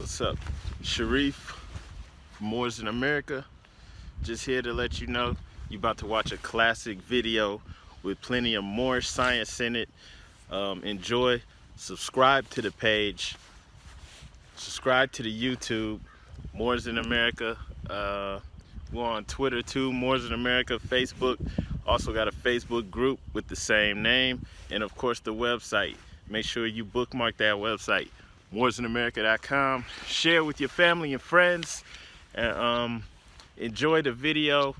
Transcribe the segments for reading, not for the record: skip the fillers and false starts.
What's up? Sharif from Moorish America. Just here to let you know you're about to watch a classic video with plenty of Moorish science in it. Enjoy. Subscribe to the page. Subscribe to the YouTube, Moorish America. We're on Twitter too, Moorish America, Facebook. Also got a Facebook group with the same name. And of course the website. Make sure you bookmark that website, moorishamerica.com. Share with your family and friends. And enjoy the video.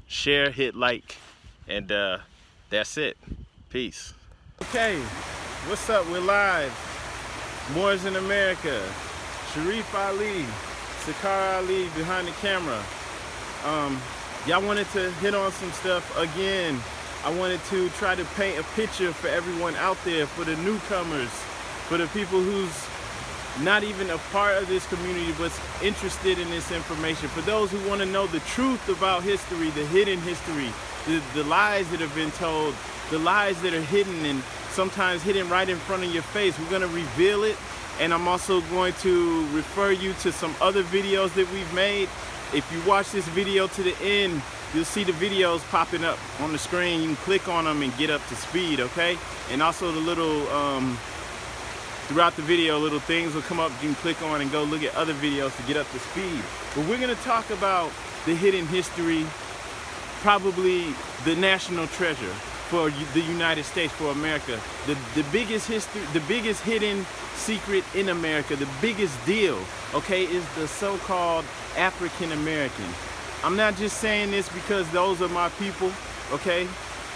Share, hit like, and that's it. Peace. Okay, what's up? We're live. Moorish America. Sharif Ali, Sakar Ali behind the camera. Y'all wanted to hit on some stuff again. I wanted to try to paint a picture for everyone out there, for the newcomers, for the people who's not even a part of this community but's interested in this information, for those who want to know the truth about history, the hidden history, the lies that have been told, the lies that are hidden and sometimes hidden right in front of your face. We're going to reveal it, and I'm also going to refer you to some other videos that we've made. If you watch this video to the end, you'll see the videos popping up on the screen. You can click on them and get up to speed, okay? And also the little, throughout the video, little things will come up you can click on and go look at other videos to get up to speed. But we're gonna talk about the hidden history, probably the national treasure for the United States, for America. The biggest history, the biggest hidden secret in America, the biggest deal, okay, is the so-called African American. I'm not just saying this because those are my people, okay?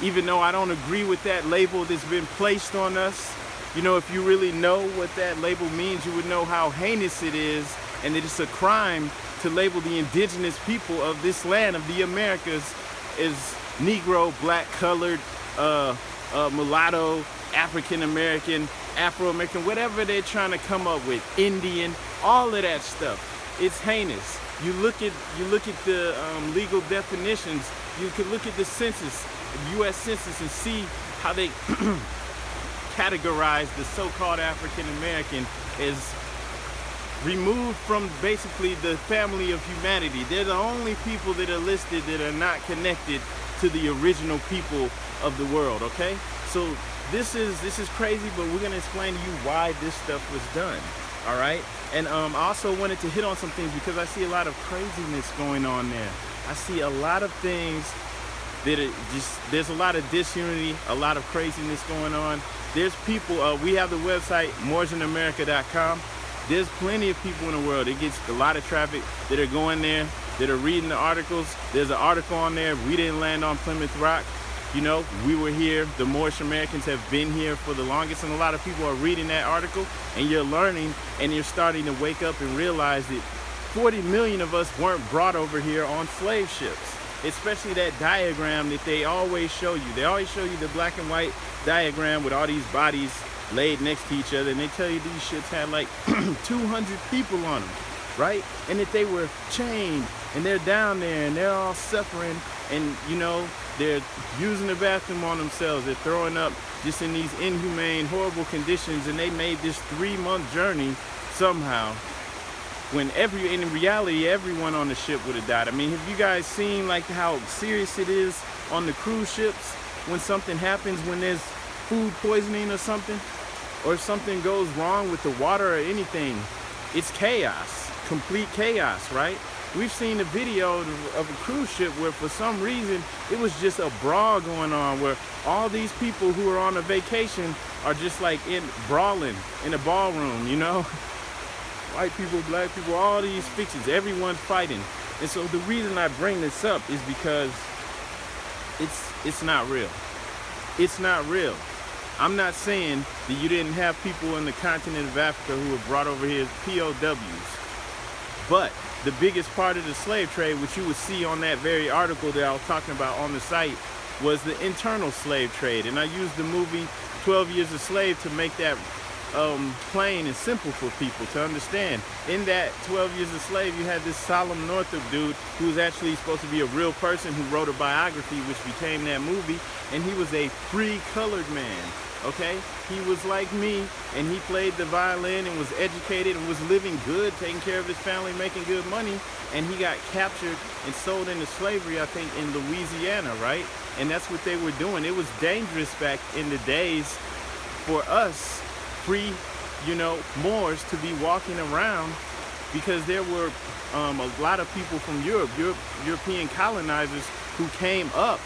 Even though I don't agree with that label that's been placed on us. You know, if you really know what that label means, you would know how heinous it is, and that it's a crime to label the indigenous people of this land, of the Americas, as Negro, black, colored, mulatto, African American, Afro-American, whatever they're trying to come up with, Indian, all of that stuff. It's heinous. You look at the legal definitions. You can look at the census, U.S. Census, and see how they categorize the so-called African American as removed from basically the family of humanity. They're the only people that are listed that are not connected to the original people of the world. Okay, so this is crazy, but we're gonna explain to you why this stuff was done. All right, and I also wanted to hit on some things because I see a lot of craziness going on there. I see a lot of things that are just, there's a lot of disunity, a lot of craziness going on. There's people, we have the website moorishamerica.com. There's plenty of people in the world. It gets a lot of traffic that are going there, that are reading the articles. There's an article on there, we didn't land on Plymouth Rock. You know, we were here, the Moorish Americans have been here for the longest, and a lot of people are reading that article, and you're learning, and you're starting to wake up and realize that 40 million of us weren't brought over here on slave ships. Especially that diagram that they always show you. They always show you the black and white diagram with all these bodies laid next to each other, and they tell you these ships had like 200 people on them, right? And that they were chained, and they're down there, and they're all suffering, and you know, they're using the bathroom on themselves, they're throwing up just in these inhumane, horrible conditions, and they made this 3-month journey somehow, when in reality, everyone on the ship would have died. I mean, have you guys seen like how serious it is on the cruise ships when something happens, when there's food poisoning or something, or if something goes wrong with the water or anything? It's chaos, complete chaos, right? We've seen a video of a cruise ship where for some reason it was just a brawl going on, where all these people who are on a vacation are just like brawling in a ballroom, you know? White people, black people, all these fictions, everyone's fighting. And so the reason I bring this up is because it's not real. It's not real. I'm not saying that you didn't have people in the continent of Africa who were brought over here as POWs. But the biggest part of the slave trade, which you would see on that very article that I was talking about on the site, was the internal slave trade. And I used the movie 12 Years a Slave to make that plain and simple for people to understand. In that 12 Years a Slave, you had this Solomon Northup dude who was actually supposed to be a real person who wrote a biography which became that movie, and he was a free colored man. Okay, he was like me, and he played the violin and was educated and was living good, taking care of his family, making good money, and he got captured and sold into slavery, I think, in Louisiana, right? And that's what they were doing. It was dangerous back in the days for us free, Moors to be walking around, because there were a lot of people from European colonizers who came up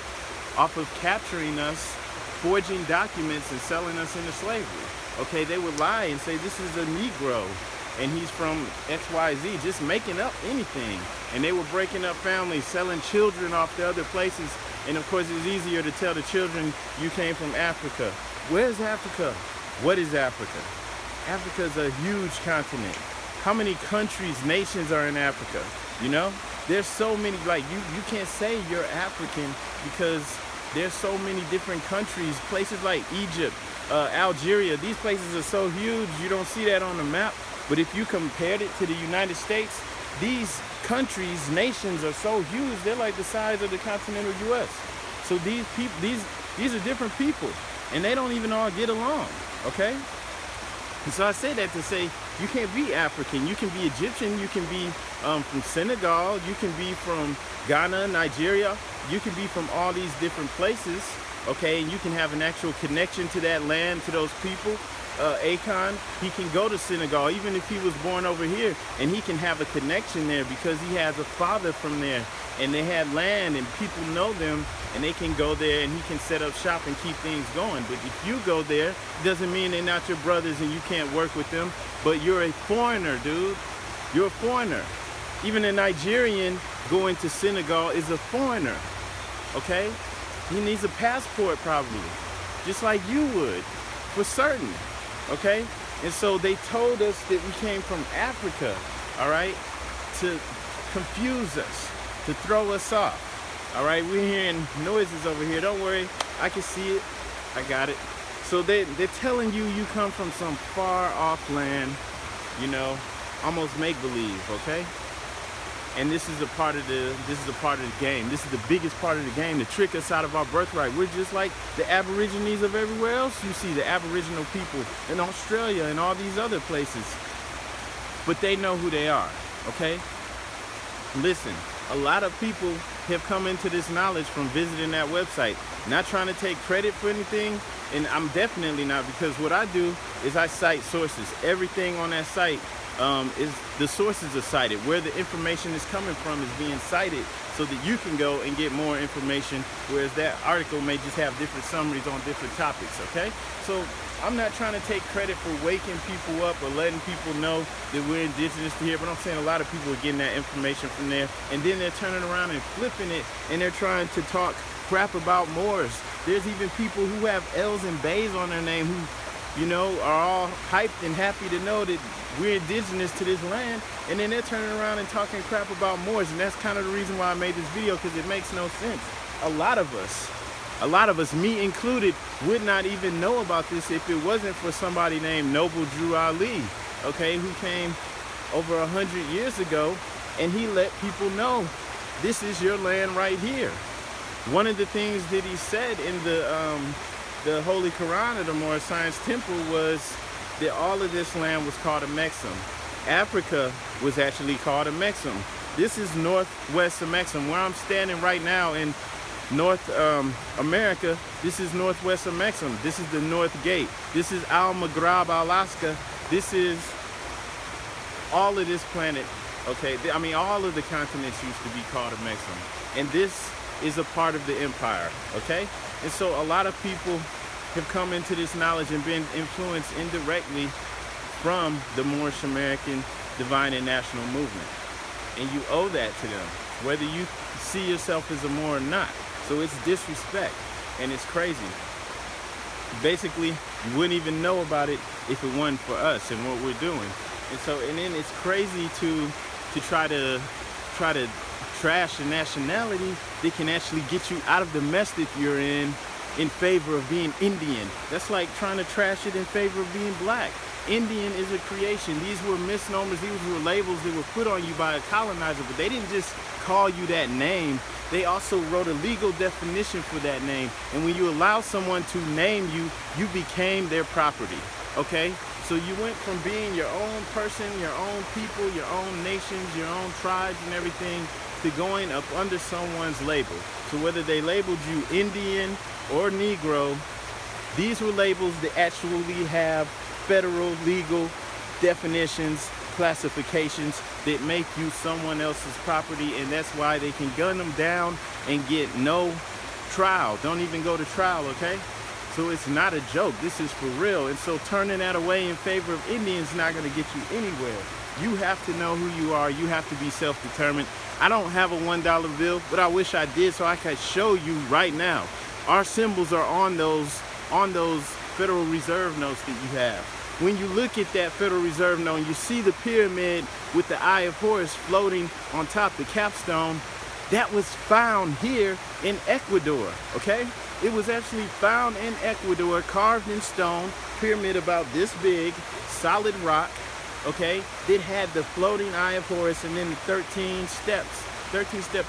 off of capturing us, forging documents and selling us into slavery. Okay, they would lie and say this is a Negro and he's from XYZ, just making up anything. And they were breaking up families, selling children off to other places. And of course, it's easier to tell the children you came from Africa. Where's Africa? What is Africa? Africa is a huge continent. How many countries, nations are in Africa? There's so many, like you can't say you're African because there's so many different countries, places like Egypt, Algeria. These places are so huge, you don't see that on the map. But if you compared it to the United States, these countries, nations are so huge, they're like the size of the continental US. So these people, these are different people, and they don't even all get along, okay? And so I say that to say, you can't be African, you can be Egyptian, you can be from Senegal, you can be from Ghana, Nigeria, you can be from all these different places, okay? And you can have an actual connection to that land, to those people. Akon, he can go to Senegal, even if he was born over here, and he can have a connection there because he has a father from there, and they had land and people know them, and they can go there and he can set up shop and keep things going. But if you go there, it doesn't mean they're not your brothers and you can't work with them, but you're a foreigner, dude. You're a foreigner. Even a Nigerian going to Senegal is a foreigner, okay? He needs a passport probably, just like you would, for certain. Okay, and so they told us that we came from Africa, all right, to confuse us, to throw us off. All right, we're hearing noises over here. Don't worry, I can see it. I got it. So they're telling you come from some far off land, almost make believe. Okay, and this is a part of the game. This is the biggest part of the game, to trick us out of our birthright. We're just like the Aborigines of everywhere else. You see the Aboriginal people in Australia and all these other places, but they know who they are. Okay, listen, a lot of people have come into this knowledge from visiting that website. Not trying to take credit for anything, and I'm definitely not, because what I do is I cite sources. Everything on that site is the sources are cited. Where the information is coming from is being cited so that you can go and get more information, whereas that article may just have different summaries on different topics, okay? So I'm not trying to take credit for waking people up or letting people know that we're indigenous to here, but I'm saying a lot of people are getting that information from there, and then they're turning around and flipping it, and they're trying to talk crap about Moors. There's even people who have L's and Bays on their name who, are all hyped and happy to know that we're indigenous to this land, and then they're turning around and talking crap about Moors. And that's kind of the reason why I made this video, because it makes no sense. A lot of us, me included, would not even know about this if it wasn't for somebody named Noble Drew Ali, okay, who came over 100 years ago, and he let people know, this is your land right here. One of the things that he said in the Holy Quran of the Moorish Science Temple was that all of this land was called a Mexum. Africa was actually called a Mexum. This is Northwest Mexum. Where I'm standing right now in North America, this is Northwest Mexum. This is the North Gate. This is Al-Maghrab, Alaska. This is all of this planet, okay? I mean, all of the continents used to be called a Mexum. And this is a part of the empire, okay? And so a lot of people have come into this knowledge and been influenced indirectly from the Moorish American divine and national movement. And you owe that to them, whether you see yourself as a Moor or not. So it's disrespect, and it's crazy. Basically, you wouldn't even know about it if it wasn't for us and what we're doing. And then it's crazy to try to trash a nationality that can actually get you out of the mess that you're in favor of being Indian. That's like trying to trash it in favor of being black. Indian is a creation. These were misnomers, these were labels that were put on you by a colonizer, but they didn't just call you that name. They also wrote a legal definition for that name. And when you allow someone to name you, you became their property, okay? So you went from being your own person, your own people, your own nations, your own tribes and everything, to going up under someone's label. So whether they labeled you Indian or Negro, these were labels that actually have federal legal definitions, classifications that make you someone else's property, and that's why they can gun them down and get no trial. Don't even go to trial, okay? So it's not a joke. This is for real. And so turning that away in favor of Indians is not going to get you anywhere. You have to know who you are. You have to be self-determined. I don't have a $1 bill, but I wish I did so I could show you right now. Our symbols are on those Federal Reserve notes that you have. When you look at that Federal Reserve note and you see the pyramid with the Eye of Horus floating on top, the capstone, that was found here in Ecuador, okay? It was actually found in Ecuador, carved in stone, pyramid about this big, solid rock, okay? That had the floating Eye of Horus and then the 13 step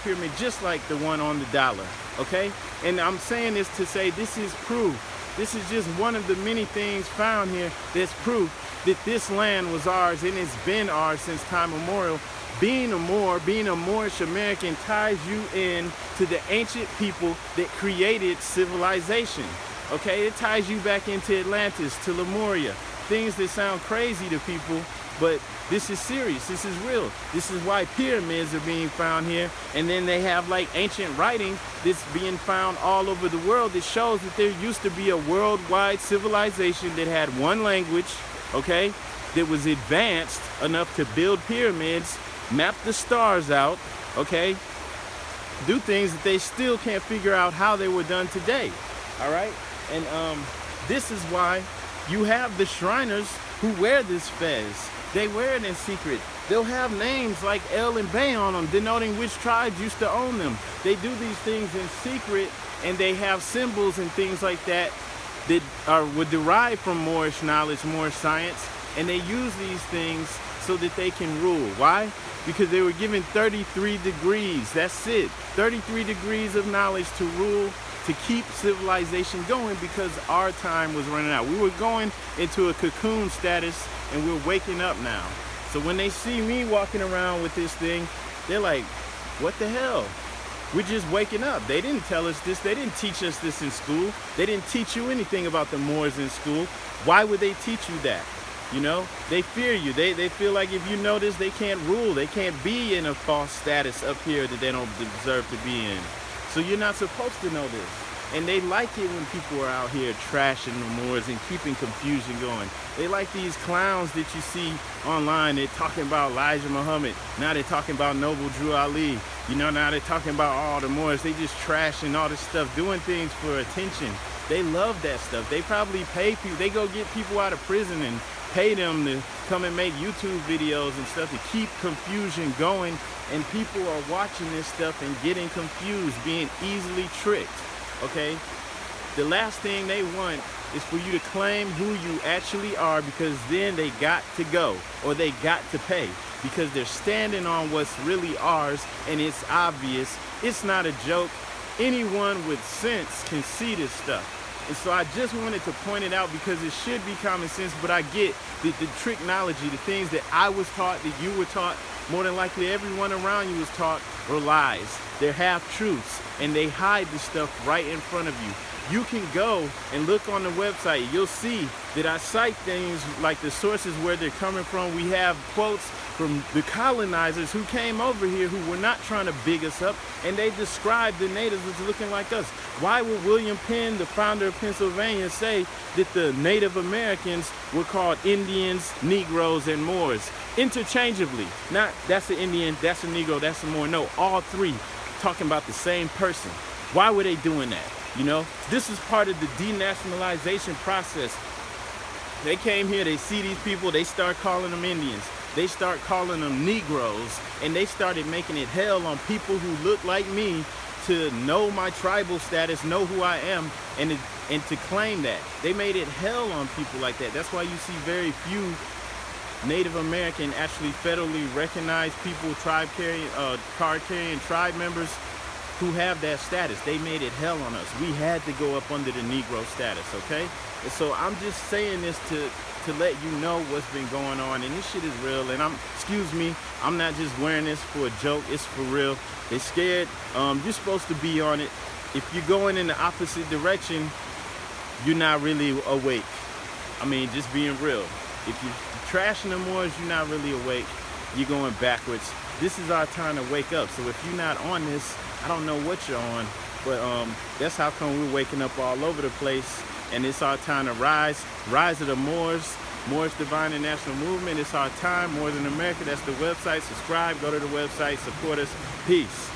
pyramid, just like the one on the dollar, okay? And I'm saying this to say this is proof. This is just one of the many things found here that's proof that this land was ours and it's been ours since time immemorial. Being a Moor, being a Moorish American ties you in to the ancient people that created civilization. Okay, it ties you back into Atlantis, to Lemuria. Things that sound crazy to people, but this is serious, this is real. This is why pyramids are being found here, and then they have like ancient writing that's being found all over the world that shows that there used to be a worldwide civilization that had one language, okay, that was advanced enough to build pyramids, map the stars out, okay, do things that they still can't figure out how they were done today, all right? And this is why you have the Shriners who wear this fez. They wear it in secret. They'll have names like El and Bay on them, denoting which tribes used to own them. They do these things in secret, and they have symbols and things like that that were derived from Moorish knowledge, Moorish science, and they use these things so that they can rule. Why? Because they were given 33 degrees. That's it. 33 degrees of knowledge to rule, to keep civilization going, because our time was running out. We were going into a cocoon status, and we're waking up now. So when they see me walking around with this thing, they're like, what the hell? We're just waking up. They didn't tell us this. They didn't teach us this in school. They didn't teach you anything about the Moors in school. Why would they teach you that? You know, they fear you. They feel like if you know this, they can't rule. They can't be in a false status up here that they don't deserve to be in. So you're not supposed to know this. And they like it when people are out here trashing the Moors and keeping confusion going. They like these clowns that you see online. They're talking about Elijah Muhammad. Now they're talking about Noble Drew Ali. You know, now they're talking about all the Moors. They just trashing all this stuff, doing things for attention. They love that stuff. They probably pay people. They go get people out of prison and pay them to come and make YouTube videos and stuff to keep confusion going. And people are watching this stuff and getting confused, being easily tricked. Okay, the last thing they want is for you to claim who you actually are, because then they got to go, or they got to pay, because they're standing on what's really ours, and it's obvious. It's not a joke. Anyone with sense can see this stuff. And so I just wanted to point it out, because it should be common sense, but I get the tricknology, the things that I was taught, that you were taught, more than likely everyone around you was taught, were lies. They're half-truths, and they hide the stuff right in front of you. You can go and look on the website. You'll see that I cite things like the sources where they're coming from. We have quotes from the colonizers who came over here, who were not trying to big us up, and they described the natives as looking like us. Why would William Penn, the founder of Pennsylvania, say that the Native Americans were called Indians, Negroes, and Moors interchangeably? Not that's an Indian, that's a Negro, that's a Moor. No, all three talking about the same person. Why were they doing that? You know, this is part of the denationalization process. They came here, they see these people, they start calling them Indians. They start calling them Negroes, and they started making it hell on people who look like me to know my tribal status, know who I am, and and to claim that. They made it hell on people like that. That's why you see very few Native American, actually federally recognized people, card carrying tribe members who have that status. They made it hell on us. We had to go up under the Negro status, okay? And so I'm just saying this to let you know what's been going on, and this shit is real. And excuse me, I'm not just wearing this for a joke, it's for real. They're scared. You're supposed to be on it. If you're going in the opposite direction, you're not really awake. I mean, just being real. If you're trashing the Moors, you're not really awake. You're going backwards. This is our time to wake up. So if you're not on this, I don't know what you're on, but that's how come we're waking up all over the place. And it's our time to rise of the Moors Divine and National Movement. It's our time. More Than America, that's the website. Subscribe, go to the website, support us. Peace.